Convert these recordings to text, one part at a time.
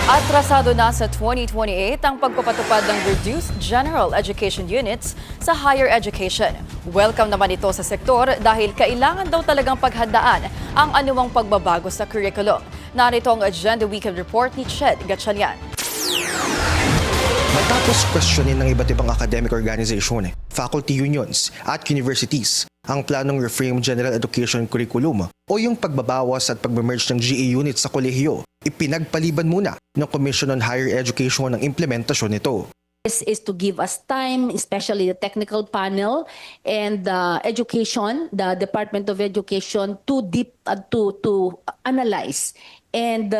Atrasado na sa 2028 ang pagpapatupad ng Reduced General Education Units sa higher education. Welcome naman ito sa sektor dahil kailangan daw talagang paghandaan ang anumang pagbabago sa curriculum. Narito ang Agenda Weekend Report ni Ched Gatchalian. Matapos questionin ng iba't ibang academic organization, faculty unions at universities ang planong Reframe General Education Curriculum o yung pagbabawas at pagmerge ng GE units sa kolehiyo, ipinagpaliban muna ng Commission on Higher Education ang implementasyon nito. This is to give us time, especially the technical panel and the education, the Department of Education, to analyze and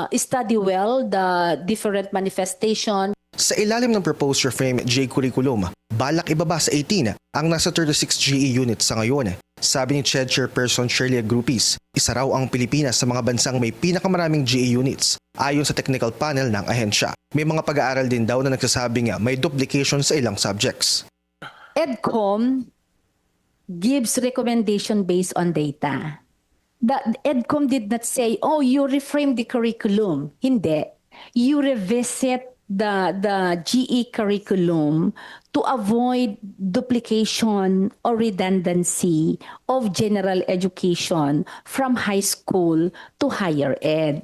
study well the different manifestation. Sa ilalim ng proposed Reframe J Curriculum, balak ibaba sa 18 ang nasa 36 GE units sa ngayon. Sabi ni CHED Chairperson Shirley Agrupis, isa raw ang Pilipinas sa mga bansang may pinakamaraming GE units ayon sa technical panel ng ahensya. May mga pag-aaral din daw na nagsasabing may duplication sa ilang subjects. EDCOM gives recommendation based on data. The EDCOM did not say, oh, you reframe the curriculum. Hindi. You revisit the GE curriculum to avoid duplication or redundancy of general education from high school to higher ed.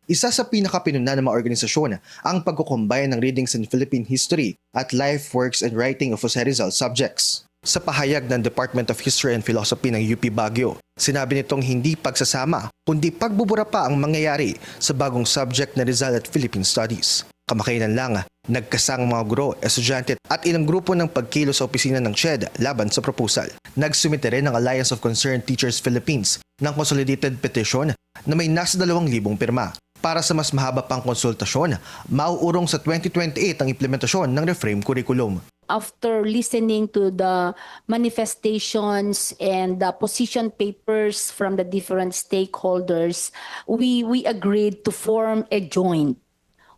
Isa sa pinakapinunan ng mga organisasyon ang pagkukumbay ng readings in Philippine history at life works and writing of Jose Rizal subjects. Sa pahayag ng Department of History and Philosophy ng UP Baguio, sinabi nitong hindi pagsasama kundi pagbubura pa ang mangyayari sa bagong subject na Rizal at Philippine Studies. Kamakailan lang, nagkasang mga guro, estudyante at ilang grupo ng pagkilos sa opisina ng CHED laban sa proposal. Nagsumite rin ang Alliance of Concerned Teachers Philippines ng consolidated petition na may nasa 2,000 pirma. Para sa mas mahaba pang konsultasyon, mauurong sa 2028 ang implementasyon ng Reframe Curriculum. After listening to the manifestations and the position papers from the different stakeholders, we agreed to form a joint,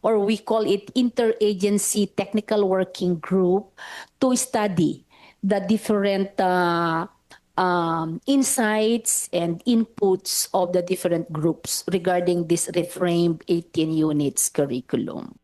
or we call it interagency technical working group, to study the different insights and inputs of the different groups regarding this reframed 18 units curriculum.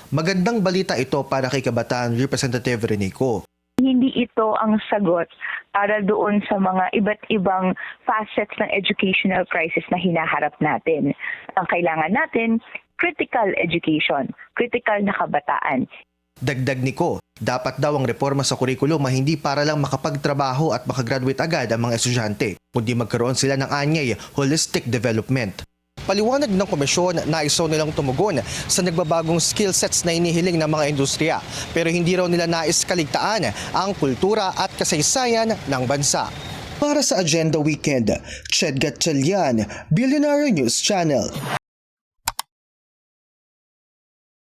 Magandang balita ito para kay Kabataan Representative Renico. Hindi ito ang sagot para doon sa mga iba't ibang facets ng educational crisis na hinaharap natin. Ang kailangan natin, critical education, critical na kabataan. Dagdag ni Ko, dapat daw ang reforma sa kurikulum ay hindi para lang makapagtrabaho at makagraduate agad ang mga estudyante, kundi magkaroon sila ng anyay holistic development. Paliwanag ng komisyon na naiso nilang tumugon sa nagbabagong skill sets na inihiling ng mga industriya, pero hindi raw nila nais kaligtaan ang kultura at kasaysayan ng bansa. Para sa Agenda Weekend, Ched Gatchalian, Billionaire News Channel.